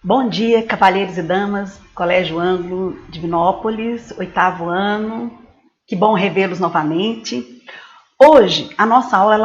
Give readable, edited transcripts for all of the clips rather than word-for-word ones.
Bom dia, cavalheiros e damas, Colégio Ângulo, Divinópolis, 8º ano. Que bom revê-los novamente. Hoje, a nossa aula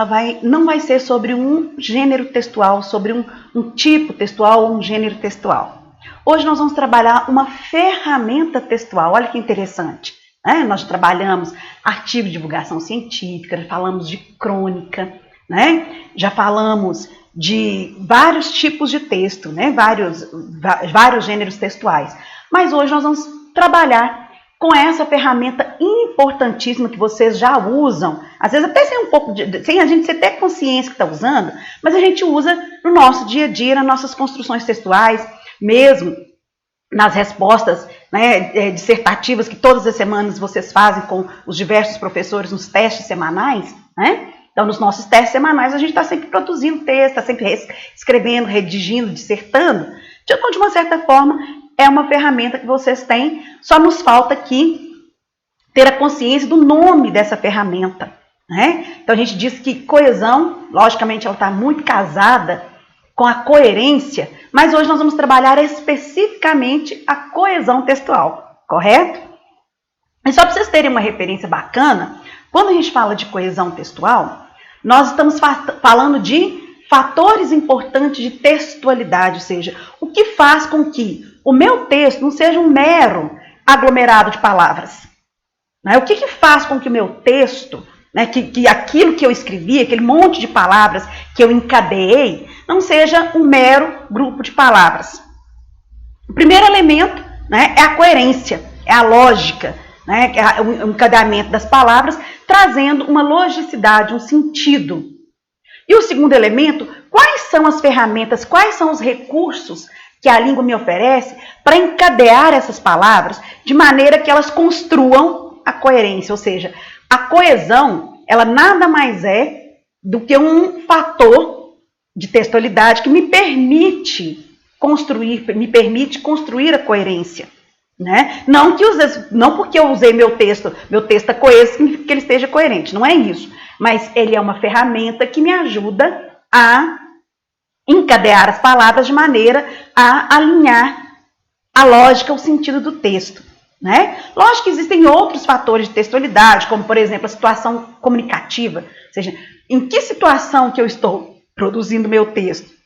não vai ser sobre um gênero textual, sobre um tipo textual ou um gênero textual. Hoje nós vamos trabalhar uma ferramenta textual. Olha que interessante, né? Nós trabalhamos artigo de divulgação científica, já falamos de crônica, né? Já falamos de vários tipos de texto, né? vários gêneros textuais. Mas hoje nós vamos trabalhar com essa ferramenta importantíssima que vocês já usam, às vezes até sem a gente ter consciência que está usando, mas a gente usa no nosso dia a dia, nas nossas construções textuais, mesmo nas respostas, né, dissertativas que todas as semanas vocês fazem com os diversos professores nos testes semanais, né? Então, nos nossos testes semanais, a gente está sempre produzindo texto, está sempre escrevendo, redigindo, dissertando. Então, de uma certa forma, é uma ferramenta que vocês têm, só nos falta aqui ter a consciência do nome dessa ferramenta, né? Então, a gente diz que coesão, logicamente, ela está muito casada com a coerência, mas hoje nós vamos trabalhar especificamente a coesão textual, correto? E só para vocês terem uma referência bacana, quando a gente fala de coesão textual, nós estamos falando de fatores importantes de textualidade, ou seja, o que faz com que o meu texto não seja um mero aglomerado de palavras. Né? O que faz com que o meu texto, né, que aquilo que eu escrevi, aquele monte de palavras que eu encadeei, não seja um mero grupo de palavras. O primeiro elemento, né, é a coerência, é a lógica, né, é o encadeamento das palavras, trazendo uma logicidade, um sentido. E o segundo elemento, quais são as ferramentas, quais são os recursos que a língua me oferece para encadear essas palavras de maneira que elas construam a coerência, ou seja, a coesão, ela nada mais é do que um fator de textualidade que me permite construir a coerência. Né? Não porque eu usei meu texto é coeso, significa que ele esteja coerente, não é isso. Mas ele é uma ferramenta que me ajuda a encadear as palavras de maneira a alinhar a lógica, o sentido do texto. Né? Lógico que existem outros fatores de textualidade, como, por exemplo, a situação comunicativa. Ou seja, em que situação que eu estou produzindo meu texto?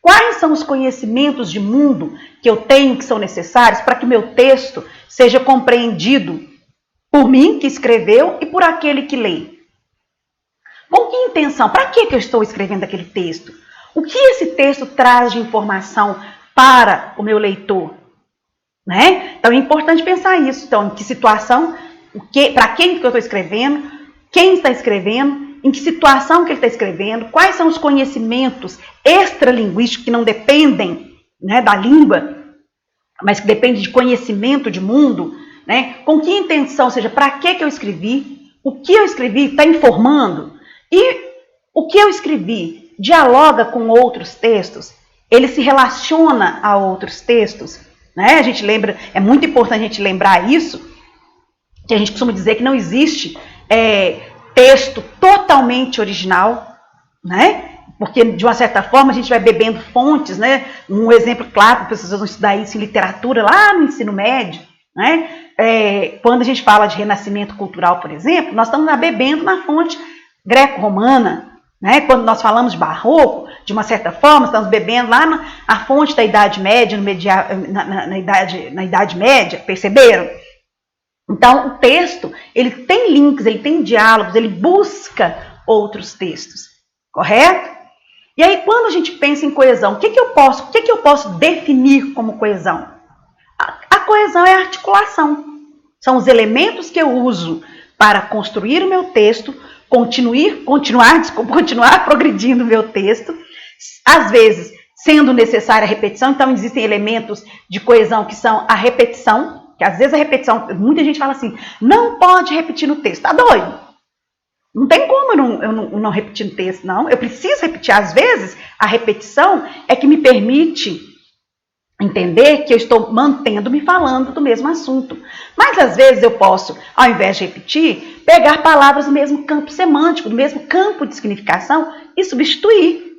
Quais são os conhecimentos de mundo que eu tenho que são necessários para que meu texto seja compreendido por mim, que escreveu, e por aquele que lê? Com que intenção? Para que eu estou escrevendo aquele texto? O que esse texto traz de informação para o meu leitor? Né? Então é importante pensar isso. Então, em que situação, para quem que eu estou escrevendo, quem está escrevendo, em que situação que ele está escrevendo, quais são os conhecimentos extralinguísticos que não dependem, né, da língua, mas que dependem de conhecimento de mundo, né? Com que intenção, ou seja, para que eu escrevi, o que eu escrevi está informando, e o que eu escrevi dialoga com outros textos, ele se relaciona a outros textos, né? A gente lembra, é muito importante a gente lembrar isso, que a gente costuma dizer que não existe texto totalmente original, né? Porque, de uma certa forma, a gente vai bebendo fontes, né? Um exemplo claro, vocês vão estudar isso em literatura lá no ensino médio, né? Quando a gente fala de renascimento cultural, por exemplo, nós estamos bebendo na fonte greco-romana, né? Quando nós falamos de barroco, de uma certa forma, estamos bebendo lá na fonte da Idade Média, na Idade Média, perceberam? Então, o texto, ele tem links, ele tem diálogos, ele busca outros textos, correto? E aí, quando a gente pensa em coesão, o que eu posso definir como coesão? A coesão é a articulação. São os elementos que eu uso para construir o meu texto, continuar progredindo o meu texto, às vezes sendo necessária a repetição. Então, existem elementos de coesão que são a repetição, que às vezes a repetição, muita gente fala assim, não pode repetir no texto, tá doido? Não tem como eu não repetir no texto, não. Eu preciso repetir. Às vezes, a repetição é que me permite entender que eu estou me falando do mesmo assunto. Mas, às vezes, eu posso, ao invés de repetir, pegar palavras do mesmo campo semântico, do mesmo campo de significação e substituir.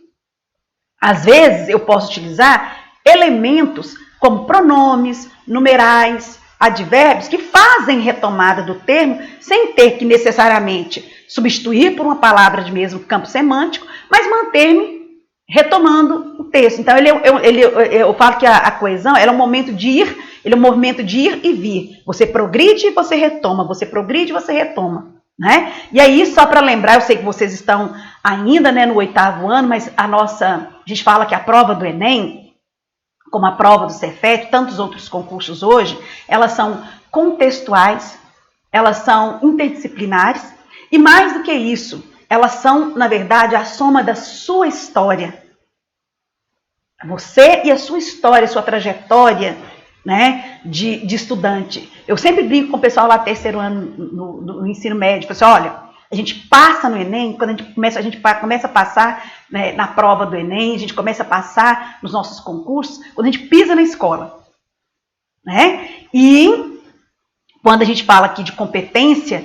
Às vezes, eu posso utilizar elementos como pronomes, numerais, advérbios, que fazem retomada do termo sem ter que necessariamente substituir por uma palavra de mesmo campo semântico, mas manter-me retomando o texto. Então, eu falo que a coesão ela é um momento de ir, ele é um movimento de ir e vir. Você progride e você retoma, você progride e você retoma. Né? E aí, só para lembrar, eu sei que vocês estão ainda, né, no 8º ano, mas a gente fala que a prova do Enem, como a prova do Cefet, tantos outros concursos hoje, elas são contextuais, elas são interdisciplinares, e mais do que isso, elas são, na verdade, a soma da sua história. Você e a sua história, a sua trajetória, né, de estudante. Eu sempre brinco com o pessoal lá 3º ano no ensino médio, eu falo assim, olha, a gente passa no Enem, quando a gente começa a passar, né, na prova do Enem, a gente começa a passar nos nossos concursos, quando a gente pisa na escola. Né? E quando a gente fala aqui de competências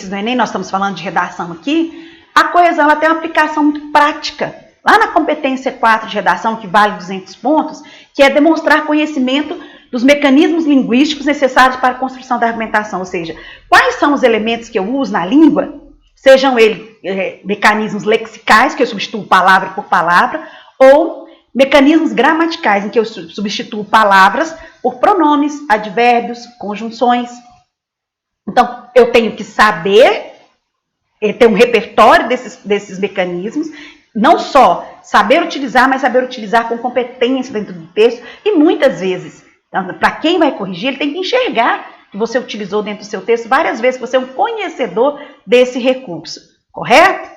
do Enem, nós estamos falando de redação aqui, a coesão ela tem uma aplicação muito prática. Lá na competência 4 de redação, que vale 200 pontos, que é demonstrar conhecimento dos mecanismos linguísticos necessários para a construção da argumentação, ou seja, quais são os elementos que eu uso na língua, sejam eles mecanismos lexicais, que eu substituo palavra por palavra, ou mecanismos gramaticais, em que eu substituo palavras por pronomes, advérbios, conjunções. Então, eu tenho que saber, ter um repertório desses mecanismos, não só saber utilizar, mas saber utilizar com competência dentro do texto, e muitas vezes, para quem vai corrigir, ele tem que enxergar que você utilizou dentro do seu texto várias vezes, que você é um conhecedor desse recurso, correto?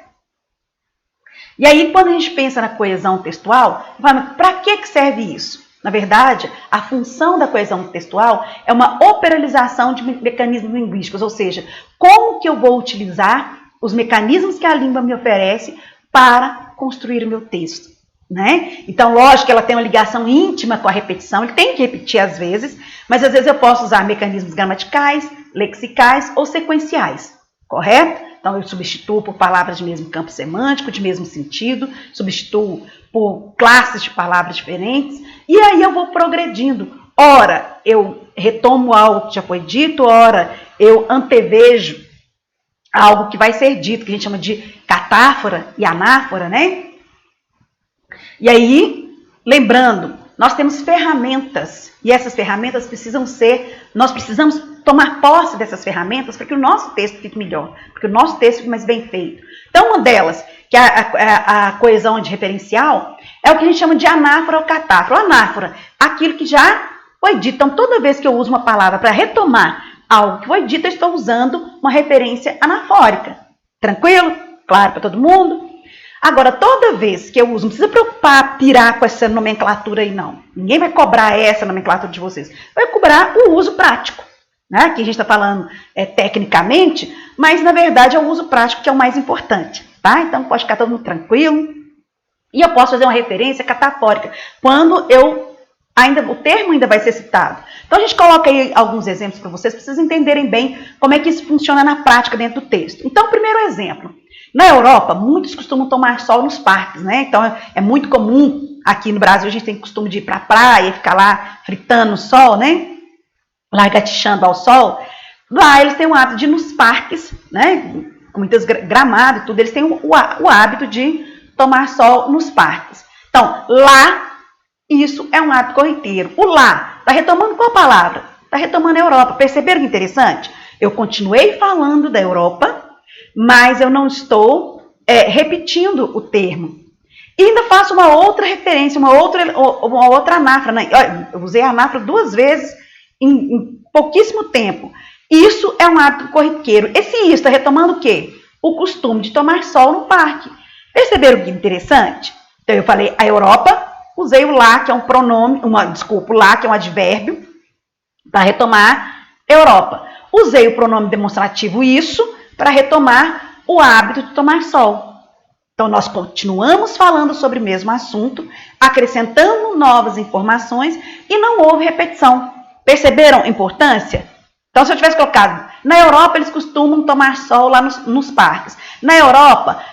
E aí, quando a gente pensa na coesão textual, para que serve isso? Na verdade, a função da coesão textual é uma operalização de mecanismos linguísticos, ou seja, como que eu vou utilizar os mecanismos que a língua me oferece para construir o meu texto. Né? Então, lógico que ela tem uma ligação íntima com a repetição, ele tem que repetir às vezes, mas às vezes eu posso usar mecanismos gramaticais, lexicais ou sequenciais, correto? Então, eu substituo por palavras de mesmo campo semântico, de mesmo sentido, substituo por classes de palavras diferentes, e aí eu vou progredindo. Ora, eu retomo algo que já foi dito, ora, eu antevejo algo que vai ser dito, que a gente chama de catáfora e anáfora, né? E aí, lembrando, nós temos ferramentas, e essas ferramentas nós precisamos tomar posse dessas ferramentas para que o nosso texto fique melhor, para que o nosso texto fique mais bem feito. Então, uma delas, que é a coesão de referencial, é o que a gente chama de anáfora ou catáfora. Anáfora, aquilo que já foi dito. Então, toda vez que eu uso uma palavra para retomar algo que foi dito, eu estou usando uma referência anafórica. Tranquilo? Claro para todo mundo? Agora, toda vez que eu uso, não precisa preocupar, pirar com essa nomenclatura aí, não. Ninguém vai cobrar essa nomenclatura de vocês. Vai cobrar o uso prático. Né? Que a gente está falando tecnicamente, mas, na verdade, é o uso prático que é o mais importante. Tá? Então, pode ficar todo mundo tranquilo. E eu posso fazer uma referência catafórica, quando o termo ainda vai ser citado. Então, a gente coloca aí alguns exemplos para vocês entenderem bem como é que isso funciona na prática dentro do texto. Então, primeiro exemplo. Na Europa, muitos costumam tomar sol nos parques, né? Então, é muito comum, aqui no Brasil, a gente tem costume de ir para a praia, ficar lá fritando no sol, né? Lagartixando ao sol. Lá, eles têm o hábito de ir nos parques, né? Com muitos gramados e tudo, eles têm o hábito de tomar sol nos parques. Então, lá, isso é um hábito corriqueiro. O lá, está retomando qual palavra? Está retomando a Europa. Perceberam que interessante? Eu continuei falando da Europa, mas eu não estou repetindo o termo. E ainda faço uma outra referência, uma outra anáfora. Né? Eu usei a anáfora 2 vezes em pouquíssimo tempo. Isso é um hábito corriqueiro. Esse isso está retomando o quê? O costume de tomar sol no parque. Perceberam que interessante? Então, eu falei a Europa, usei o lá, que é um pronome, o lá, que é um advérbio, para retomar Europa. Usei o pronome demonstrativo isso, para retomar o hábito de tomar sol. Então, nós continuamos falando sobre o mesmo assunto, acrescentando novas informações e não houve repetição. Perceberam a importância? Então, se eu tivesse colocado, na Europa eles costumam tomar sol lá nos parques. Na Europa,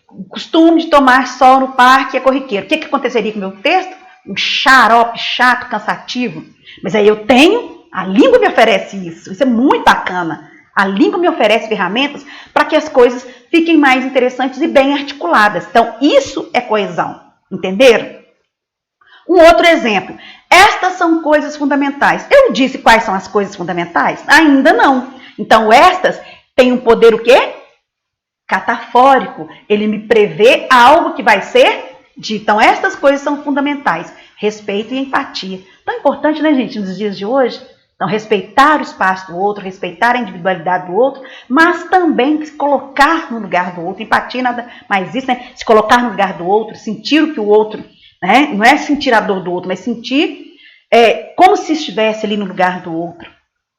o costume de tomar sol no parque é corriqueiro. O que aconteceria com o meu texto? um xarope chato, cansativo. Mas aí eu tenho, a língua me oferece isso. Isso é muito bacana. A língua me oferece ferramentas para que as coisas fiquem mais interessantes e bem articuladas. Então, isso é coesão. Entenderam? Um outro exemplo. Estas são coisas fundamentais. Eu disse quais são as coisas fundamentais? Ainda não. Então, estas têm um poder o quê? Catafórico. Ele me prevê algo que vai ser dito. Então, estas coisas são fundamentais. Respeito e empatia. Tão importante, né, gente, nos dias de hoje? Então, respeitar o espaço do outro, respeitar a individualidade do outro, mas também se colocar no lugar do outro. Empatia nada mais isso, né? Se colocar no lugar do outro, sentir o que o outro, né? Não é sentir a dor do outro, mas sentir como se estivesse ali no lugar do outro.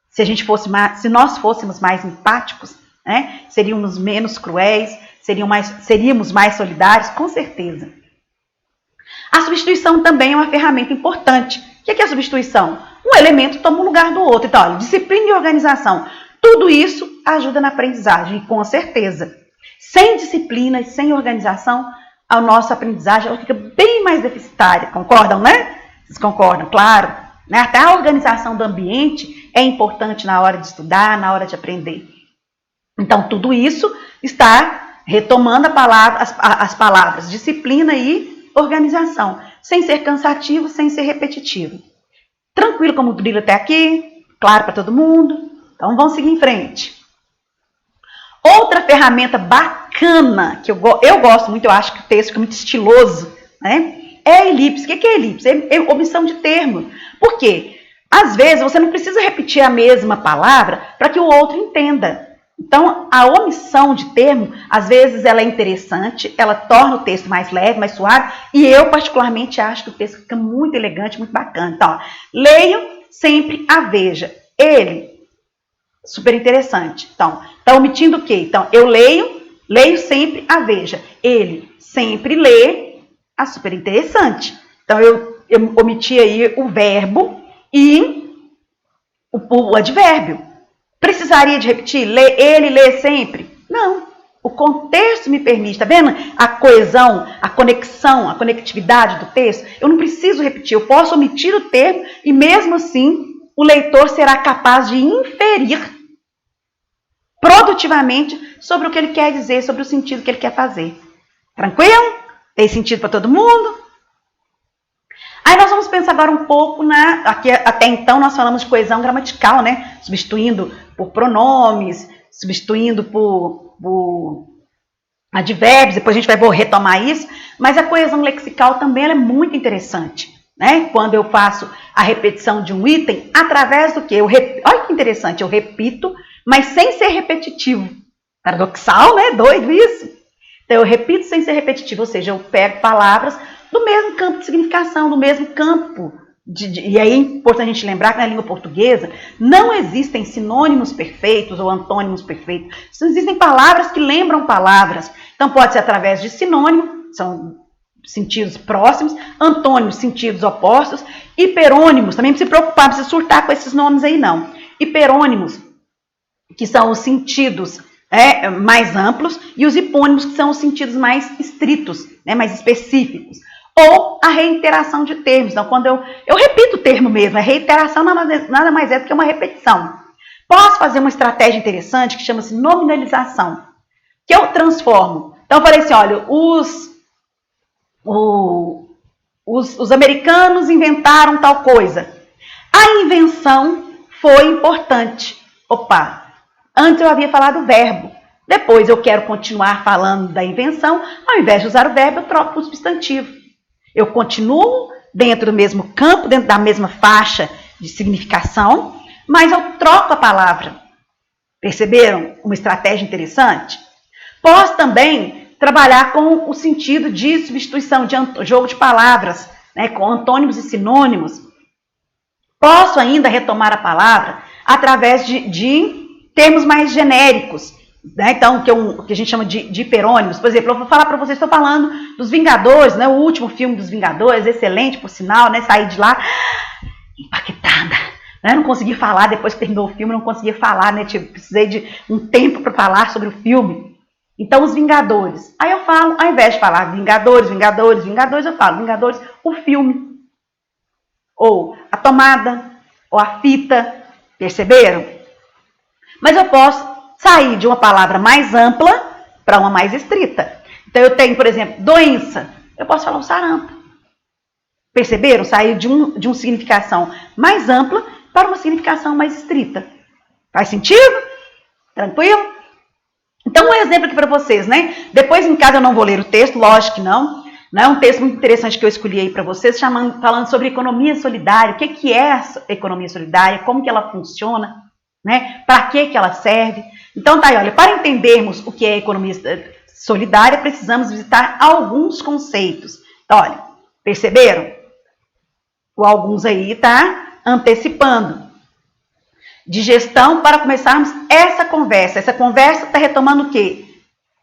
Se a gente fosse mais, se nós fôssemos mais empáticos, né? Seríamos menos cruéis, seríamos mais solidários, com certeza. A substituição também é uma ferramenta importante. O que é a substituição? Um elemento toma o lugar do outro. Então, olha, disciplina e organização. Tudo isso ajuda na aprendizagem, com certeza. Sem disciplina e sem organização, a nossa aprendizagem ela fica bem mais deficitária. Concordam, né? Vocês concordam? Claro. Né? Até a organização do ambiente é importante na hora de estudar, na hora de aprender. Então, tudo isso está retomando as palavras disciplina e organização, sem ser cansativo, sem ser repetitivo. Tranquilo como o brilho até aqui? Claro para todo mundo? Então vamos seguir em frente. Outra ferramenta bacana, que eu gosto muito, eu acho que o texto fica muito estiloso, né? É a elipse. O que é elipse? É omissão de termo. Por quê? Às vezes você não precisa repetir a mesma palavra para que o outro entenda. Então, a omissão de termo, às vezes ela é interessante, ela torna o texto mais leve, mais suave, e eu particularmente acho que o texto fica muito elegante, muito bacana. Então, ó, leio sempre a veja. Ele, super interessante. Então, tá omitindo o quê? Então, eu leio sempre a veja. Ele sempre lê a super interessante. Então, eu omiti aí o verbo e o advérbio. Precisaria de repetir? Ele lê sempre? Não. O contexto me permite. Tá vendo? A coesão, a conexão, a conectividade do texto. Eu não preciso repetir. Eu posso omitir o termo e mesmo assim o leitor será capaz de inferir produtivamente sobre o que ele quer dizer, sobre o sentido que ele quer fazer. Tranquilo? Tem sentido para todo mundo? Aí nós vamos pensar agora um pouco aqui até então nós falamos de coesão gramatical, né? Substituindo por pronomes, substituindo por advérbios, depois a gente vai retomar isso, mas a coesão lexical também ela é muito interessante, né? Quando eu faço a repetição de um item, através do quê? Olha que interessante, eu repito, mas sem ser repetitivo. Paradoxal, né? Doido isso. Então eu repito sem ser repetitivo, ou seja, eu pego palavras do mesmo campo de significação, do mesmo campo. E aí é importante a gente lembrar que na língua portuguesa não existem sinônimos perfeitos ou antônimos perfeitos. Existem palavras que lembram palavras. Então pode ser através de sinônimo, são sentidos próximos, antônimos, sentidos opostos, hiperônimos, também não precisa se preocupar, não precisa surtar com esses nomes aí não. Hiperônimos, que são os sentidos mais amplos, e os hipônimos, que são os sentidos mais estritos, mais específicos. Ou a reiteração de termos. Então, quando eu repito o termo mesmo, a reiteração nada mais é do que uma repetição. Posso fazer uma estratégia interessante que chama-se nominalização, que eu transformo. Então, eu falei assim, olha, os americanos inventaram tal coisa. A invenção foi importante. Opa, antes eu havia falado o verbo. Depois eu quero continuar falando da invenção. Ao invés de usar o verbo, eu troco o substantivo. Eu continuo dentro do mesmo campo, dentro da mesma faixa de significação, mas eu troco a palavra. Perceberam uma estratégia interessante? Posso também trabalhar com o sentido de substituição, de jogo de palavras, com antônimos e sinônimos. Posso ainda retomar a palavra através de termos mais genéricos. Então, que a gente chama de hiperônimos. Por exemplo, eu vou falar para vocês, estou falando dos Vingadores, o último filme dos Vingadores, excelente, por sinal, saí de lá impactada. Não consegui falar, depois que terminou o filme, não conseguia falar, precisei de um tempo para falar sobre o filme. Então, os Vingadores. Aí eu falo, ao invés de falar Vingadores, eu falo Vingadores, o filme. ou a tomada, ou a fita, perceberam? Mas eu posso sair de uma palavra mais ampla para uma mais estrita. Então eu tenho, por exemplo, doença, eu posso falar o sarampo. Perceberam? Sair de uma significação mais ampla para uma significação mais estrita. Faz sentido? Tranquilo? Então, um exemplo aqui para vocês, né? Depois, em casa, eu não vou ler o texto, lógico que não. Não é um texto muito interessante que eu escolhi aí para vocês, falando sobre economia solidária. O que é essa economia solidária? Como que ela funciona? Né? Para que ela serve? Então, tá aí, olha, para entendermos o que é economia solidária, precisamos visitar alguns conceitos. Então, olha, perceberam? O alguns aí está antecipando. De gestão, para começarmos essa conversa. Essa conversa está retomando o quê?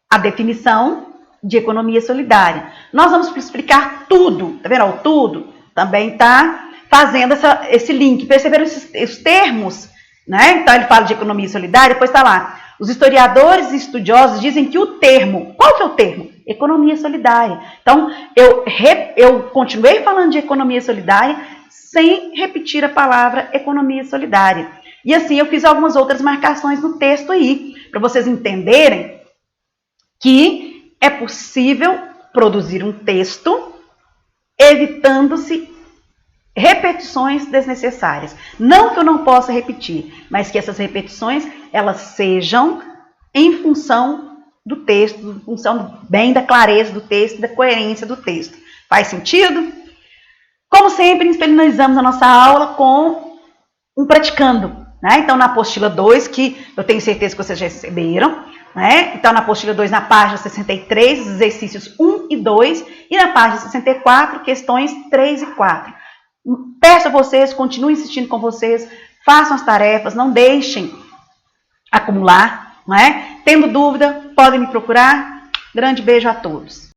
A definição de economia solidária. Nós vamos explicar tudo, tá vendo? O tudo também está fazendo esse link. Perceberam esses termos? Né? Então, ele fala de economia solidária, depois está lá. Os historiadores e estudiosos dizem que o termo, qual que é o termo? Economia solidária. Então, eu continuei falando de economia solidária sem repetir a palavra economia solidária. E assim, eu fiz algumas outras marcações no texto aí, para vocês entenderem que é possível produzir um texto evitando-se repetições desnecessárias. Não que eu não possa repetir, mas que essas repetições, elas sejam em função do texto, em função bem da clareza do texto, da coerência do texto. Faz sentido? Como sempre, finalizamos a nossa aula com um praticando. Né? Então, na apostila 2, que eu tenho certeza que vocês já receberam, né? Então, na apostila 2, na página 63, exercícios 1 e 2, e na página 64, questões 3 e 4. Peço a vocês, continuem insistindo com vocês, façam as tarefas, não deixem acumular. Né? Tendo dúvida, podem me procurar. Grande beijo a todos.